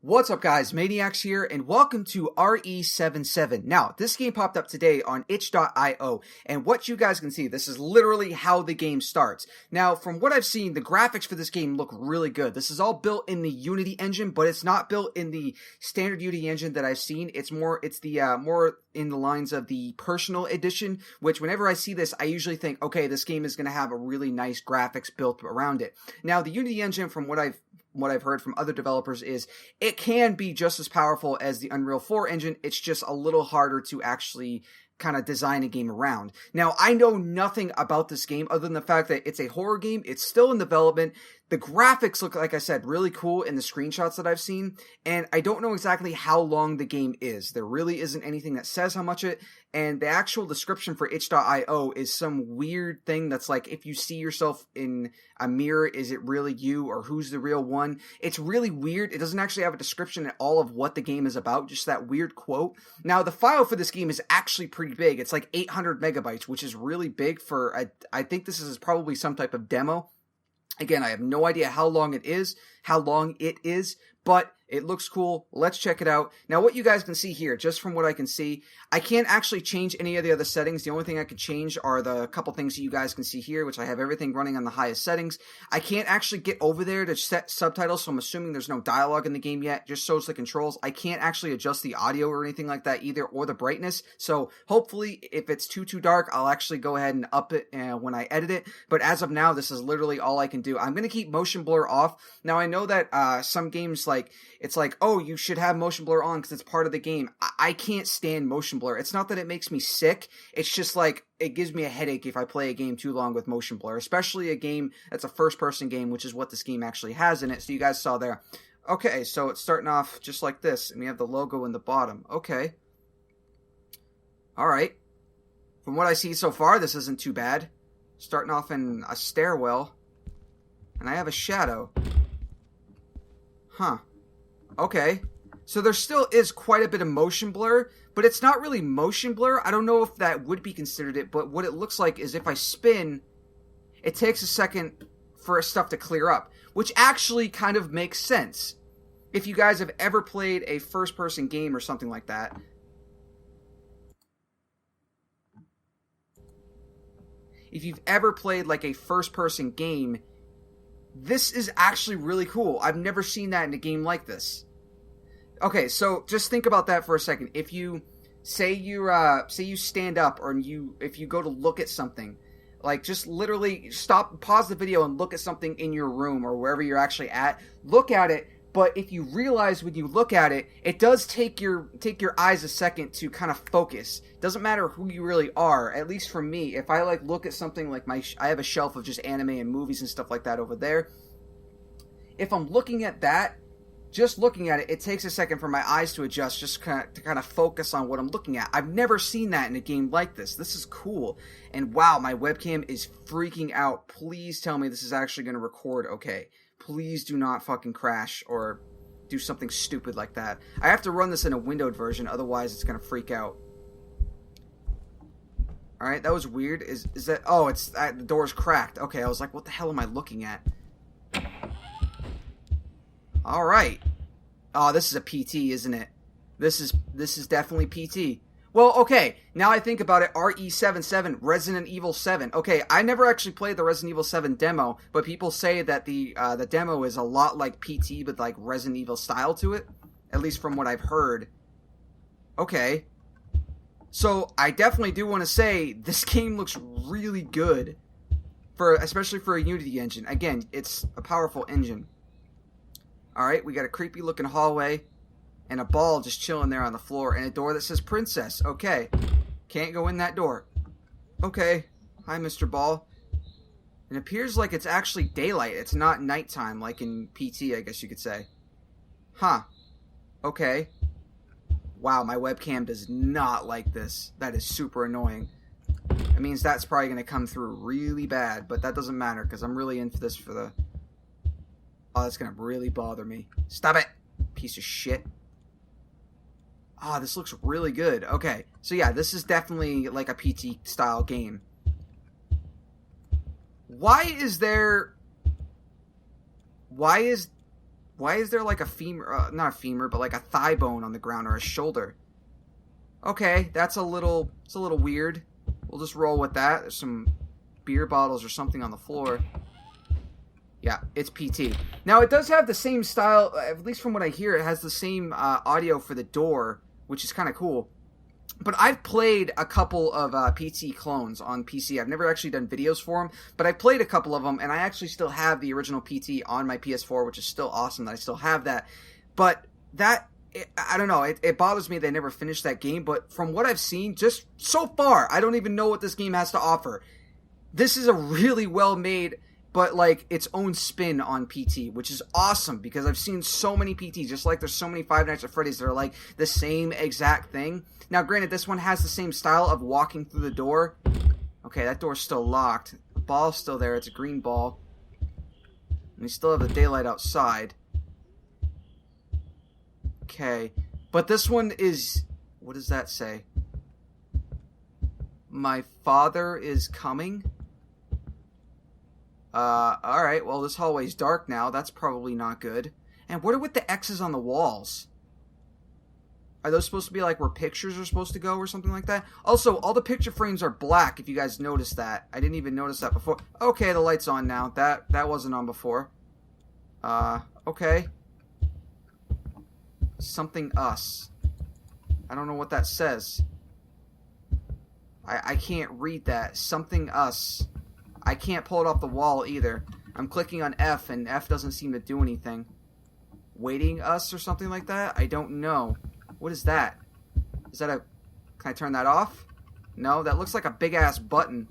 What's up guys, Maniacs here, and welcome to RE77. Now, this game popped up today on itch.io, and what you guys can see, this is literally how the game starts. Now, from what I've seen, the graphics for this game look really good. This is all built in the Unity engine, but it's not built in the standard Unity engine that I've seen. It's more in the lines of the personal edition, which whenever I see this, I usually think, okay, this game is going to have a really nice graphics built around it. Now, the Unity engine, from what I've heard from other developers, is it can be just as powerful as the Unreal 4 engine. It's just a little harder to actually kind of design a game around. Now, I know nothing about this game other than the fact that it's a horror game. It's still in development. The graphics look, like I said, really cool in the screenshots that I've seen, and I don't know exactly how long the game is. There really isn't anything that says how much and the actual description for itch.io is some weird thing that's like, if you see yourself in a mirror, is it really you, or who's the real one? It's really weird. It doesn't actually have a description at all of what the game is about, just that weird quote. Now, the file for this game is actually pretty big. It's like 800 megabytes, which is really big for, I think this is probably some type of demo. Again, I have no idea how long it is, but it looks cool. Let's check it out. Now, what you guys can see here, just from what I can see, I can't actually change any of the other settings. The only thing I can change are the couple things that you guys can see here, which I have everything running on the highest settings. I can't actually get over there to set subtitles, so I'm assuming there's no dialogue in the game yet. Just shows the controls. I can't actually adjust the audio or anything like that either, or the brightness. So hopefully, if it's too dark, I'll actually go ahead and up it when I edit it. But as of now, this is literally all I can do. I'm going to keep motion blur off. Now, I know that some games, it's like, oh, you should have motion blur on because it's part of the game. I can't stand motion blur. It's not that it makes me sick. It's just like, it gives me a headache if I play a game too long with motion blur, especially a game that's a first-person game, which is what this game actually has in it. So you guys saw there. Okay, so it's starting off just like this, and we have the logo in the bottom. Okay. All right. From what I see so far, this isn't too bad. Starting off in a stairwell, and I have a shadow. Huh. Okay, so there still is quite a bit of motion blur, but it's not really motion blur. I don't know if that would be considered it, but what it looks like is if I spin, it takes a second for stuff to clear up, which actually kind of makes sense. If you guys have ever played a first-person game or something like that, if you've ever played like a first-person game, this is actually really cool. I've never seen that in a game like this. Okay, so just think about that for a second. If you say you stand up, or if you go to look at something, like just literally pause the video and look at something in your room or wherever you're actually at. Look at it, but if you realize when you look at it, it does take your eyes a second to kind of focus. Doesn't matter who you really are. At least for me, if I look at something like I have a shelf of just anime and movies and stuff like that over there. If I'm looking at that, just looking at it, it takes a second for my eyes to adjust, just to kind of focus on what I'm looking at. I've never seen that in a game like this. This is cool. And wow, my webcam is freaking out. Please tell me this is actually going to record okay. Please do not fucking crash or do something stupid like that. I have to run this in a windowed version, otherwise it's going to freak out. Alright, that was weird. Is that... Oh, it's... the door's cracked. Okay, I was like, what the hell am I looking at? Alright. Oh, this is a PT, isn't it? This is definitely PT. Well, okay, now I think about it, RE77, Resident Evil 7. Okay, I never actually played the Resident Evil 7 demo, but people say that the demo is a lot like PT, with like Resident Evil style to it, at least from what I've heard. Okay. So, I definitely do want to say, this game looks really good, especially for a Unity engine. Again, it's a powerful engine. Alright, we got a creepy looking hallway, and a ball just chilling there on the floor, and a door that says Princess. Okay. Can't go in that door. Okay. Hi, Mr. Ball. It appears like it's actually daylight. It's not nighttime, like in PT, I guess you could say. Huh. Okay. Wow, my webcam does not like this. That is super annoying. It means that's probably going to come through really bad, but that doesn't matter, because I'm really in for this for the... Oh, that's going to really bother me. Stop it! Piece of shit. Ah, this looks really good. Okay, so yeah, this is definitely like a PT-style game. Why is Why is there like a femur, not a femur, but like a thigh bone on the ground or a shoulder? Okay, it's a little weird. We'll just roll with that. There's some beer bottles or something on the floor. Yeah, it's PT. Now, it does have the same style, at least from what I hear, it has the same audio for the door, which is kind of cool. But I've played a couple of PT clones on PC. I've never actually done videos for them, but I played a couple of them, and I actually still have the original PT on my PS4, which is still awesome that I still have that. But that, I don't know, it bothers me they never finished that game, but from what I've seen, just so far, I don't even know what this game has to offer. This is a really well-made, but like its own spin on PT, which is awesome because I've seen so many PTs, just like there's so many Five Nights at Freddy's that are like the same exact thing. Now, granted, this one has the same style of walking through the door. Okay, that door's still locked. The ball's still there. It's a green ball. And we still have the daylight outside. Okay, but this one is... What does that say? My father is coming? Alright, well, this hallway's dark now. That's probably not good. And what are with the X's on the walls? Are those supposed to be like where pictures are supposed to go or something like that? Also, all the picture frames are black, if you guys noticed that. I didn't even notice that before. Okay, the light's on now. That wasn't on before. Okay. Something us. I don't know what that says. I can't read that. Something us. I can't pull it off the wall either. I'm clicking on F and F doesn't seem to do anything. Waiting us or something like that? I don't know. What is that? Is that a... Can I turn that off? No, that looks like a big ass button.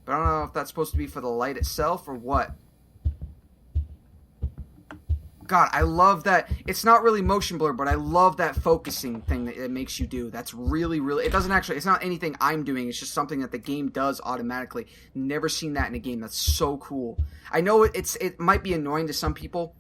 But I don't know if that's supposed to be for the light itself or what. God, I love that. It's not really motion blur, but I love that focusing thing that it makes you do. That's really, really... It doesn't actually... It's not anything I'm doing. It's just something that the game does automatically. Never seen that in a game. That's so cool. I know it might be annoying to some people,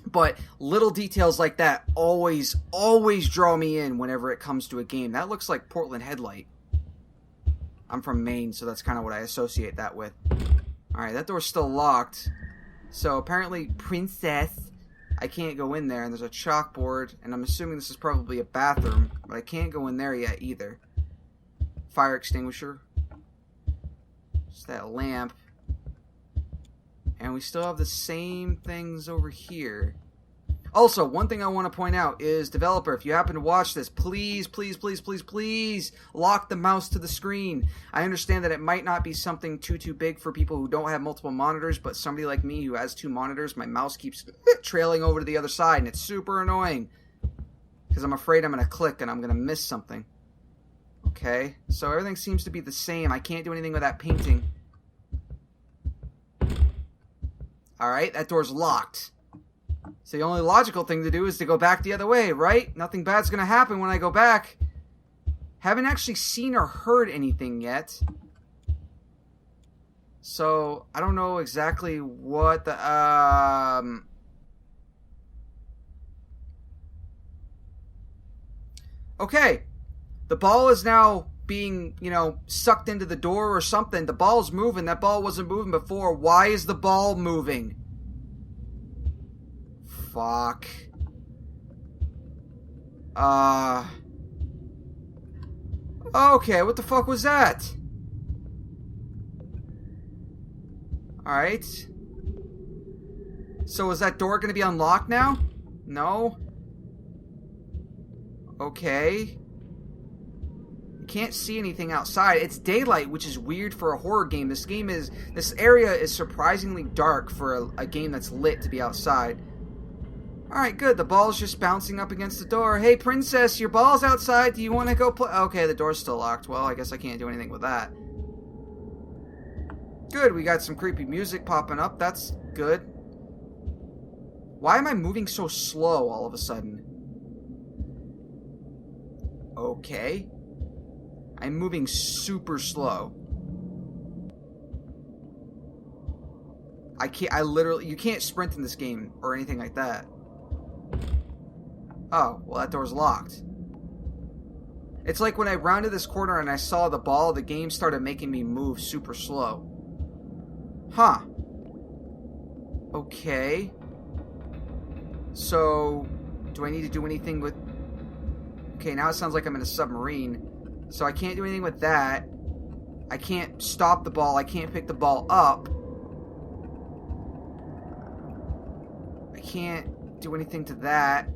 but little details like that always draw me in whenever it comes to a game. That looks like Portland Headlight. I'm from Maine, so that's kind of what I associate that with. Alright, that door's still locked. So apparently, Princess... I can't go in there, and there's a chalkboard, and I'm assuming this is probably a bathroom, but I can't go in there yet either. Fire extinguisher. Just that lamp. And we still have the same things over here. Also, one thing I want to point out is, developer, if you happen to watch this, please, please, please, please, please lock the mouse to the screen. I understand that it might not be something too big for people who don't have multiple monitors, but somebody like me who has 2 monitors, my mouse keeps trailing over to the other side, and it's super annoying. Because I'm afraid I'm going to click and I'm going to miss something. Okay, so everything seems to be the same. I can't do anything with that painting. Alright, that door's locked. So the only logical thing to do is to go back the other way, right? Nothing bad's gonna happen when I go back. Haven't actually seen or heard anything yet. So, I don't know exactly what the, Okay. The ball is now being, sucked into the door or something. The ball's moving. That ball wasn't moving before. Why is the ball moving? Fuck. Okay, what the fuck was that? Alright. So is that door gonna be unlocked now? No? Okay. Can't see anything outside. It's daylight, which is weird for a horror game. This area is surprisingly dark for a game that's lit to be outside. Alright, good. The ball's just bouncing up against the door. Hey, princess, your ball's outside. Do you want to go play? Okay, the door's still locked. Well, I guess I can't do anything with that. Good, we got some creepy music popping up. That's good. Why am I moving so slow all of a sudden? Okay. I'm moving super slow. You can't sprint in this game or anything like that. Oh, well that door's locked. It's like when I rounded this corner and I saw the ball, the game started making me move super slow. Huh. Okay. So, do I need to do anything with... Okay, now it sounds like I'm in a submarine. So I can't do anything with that. I can't stop the ball. I can't pick the ball up. I can't do anything to that.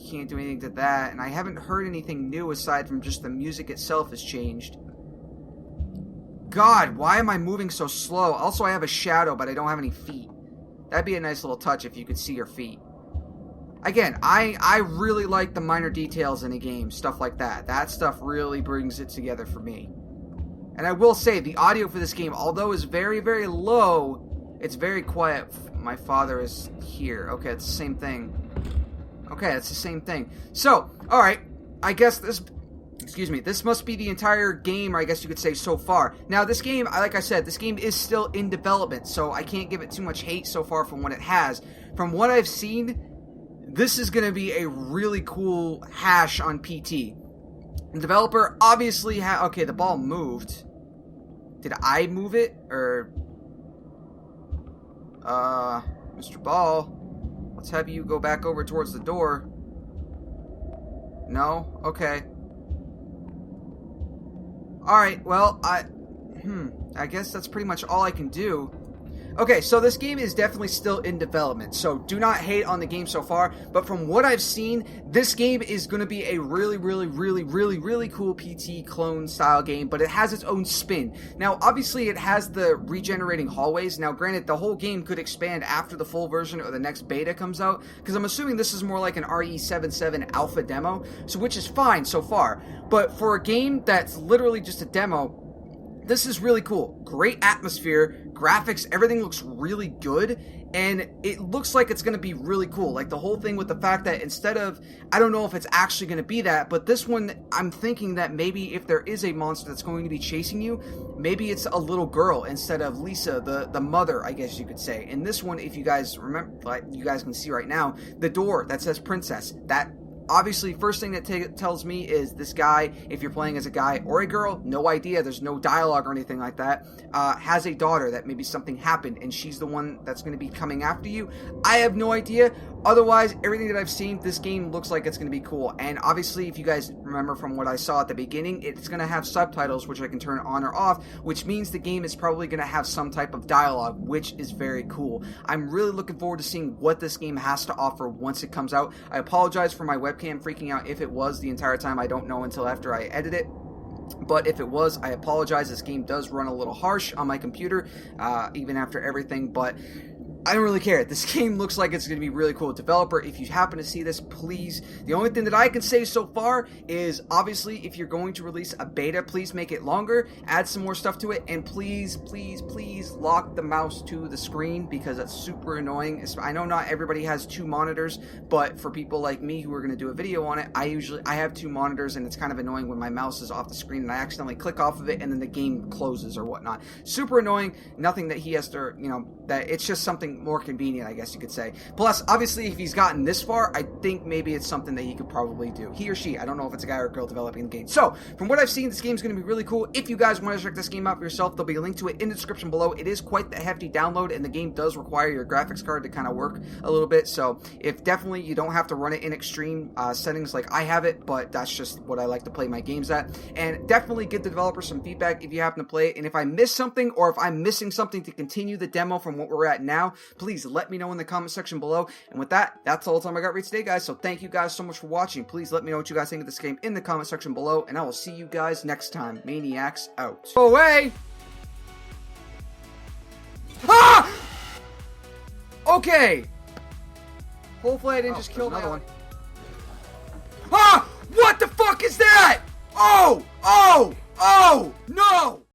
Can't do anything to that. And I haven't heard anything new aside from just the music itself has changed. God, why am I moving so slow? Also, I have a shadow, but I don't have any feet. That'd be a nice little touch if you could see your feet. Again, I really like the minor details in a game, stuff like that. That stuff really brings it together for me. And I will say, the audio for this game, although is very, very low, it's very quiet. My father is here. Okay, it's the same thing. Okay, it's the same thing. So, alright, I guess this... Excuse me, this must be the entire game, or I guess you could say, so far. Now, this game, like I said, this game is still in development, so I can't give it too much hate so far from what it has. From what I've seen, this is going to be a really cool hash on PT. The developer obviously okay, the ball moved. Did I move it? Or... Mr. Ball, let's have you go back over towards the door. No? Okay. Alright, well, I guess that's pretty much all I can do. Okay, so this game is definitely still in development, so do not hate on the game so far, but from what I've seen, this game is going to be a really cool PT clone style game, but it has its own spin. Now, obviously, it has the regenerating hallways. Now, granted, the whole game could expand after the full version or the next beta comes out, because I'm assuming this is more like an RE77 alpha demo, so which is fine so far, but for a game that's literally just a demo, this is really cool. Great atmosphere, graphics, everything looks really good, and it looks like it's going to be really cool. Like the whole thing with the fact that instead of, I don't know if it's actually going to be that, but this one, I'm thinking that maybe if there is a monster that's going to be chasing you, maybe it's a little girl instead of Lisa, the mother, I guess you could say. In this one, if you guys remember, like you guys can see right now, the door that says princess, that obviously, first thing that tells me is this guy, if you're playing as a guy or a girl, no idea, there's no dialogue or anything like that, has a daughter that maybe something happened and she's the one that's going to be coming after you. I have no idea. Otherwise, everything that I've seen, this game looks like it's going to be cool. And obviously, if you guys remember from what I saw at the beginning, it's going to have subtitles, which I can turn on or off, which means the game is probably going to have some type of dialogue, which is very cool. I'm really looking forward to seeing what this game has to offer once it comes out. I apologize for my webcam freaking out if it was the entire time. I don't know until after I edit it. But if it was, I apologize. This game does run a little harsh on my computer, even after everything, but I don't really care. This game looks like it's going to be really cool. Developer, if you happen to see this, please. The only thing that I can say so far is, obviously, if you're going to release a beta, please make it longer, add some more stuff to it, and please lock the mouse to the screen, because that's super annoying. I know not everybody has two monitors, but for people like me who are going to do a video on it, I have two monitors, and it's kind of annoying when my mouse is off the screen and I accidentally click off of it and then the game closes or whatnot. Super annoying. Nothing that he has to, that it's just something more convenient, I guess you could say. Plus, obviously, if he's gotten this far, I think maybe it's something that he could probably do. He or she. I don't know if it's a guy or a girl developing the game. So, from what I've seen, this game's going to be really cool. If you guys want to check this game out for yourself, there'll be a link to it in the description below. It is quite the hefty download, and the game does require your graphics card to kind of work a little bit. So, if definitely you don't have to run it in extreme settings like I have it, but that's just what I like to play my games at. And definitely give the developer some feedback if you happen to play it. And if I miss something, or if I'm missing something to continue the demo from what we're at now, please let me know in the comment section below. And with that, that's all the time I got for you today, guys. So thank you guys so much for watching. Please let me know what you guys think of this game in the comment section below, and I will see you guys next time. Maniacs out. Go away! Ah! Okay. Hopefully I didn't just kill another one. Ah! What the fuck is that? Oh!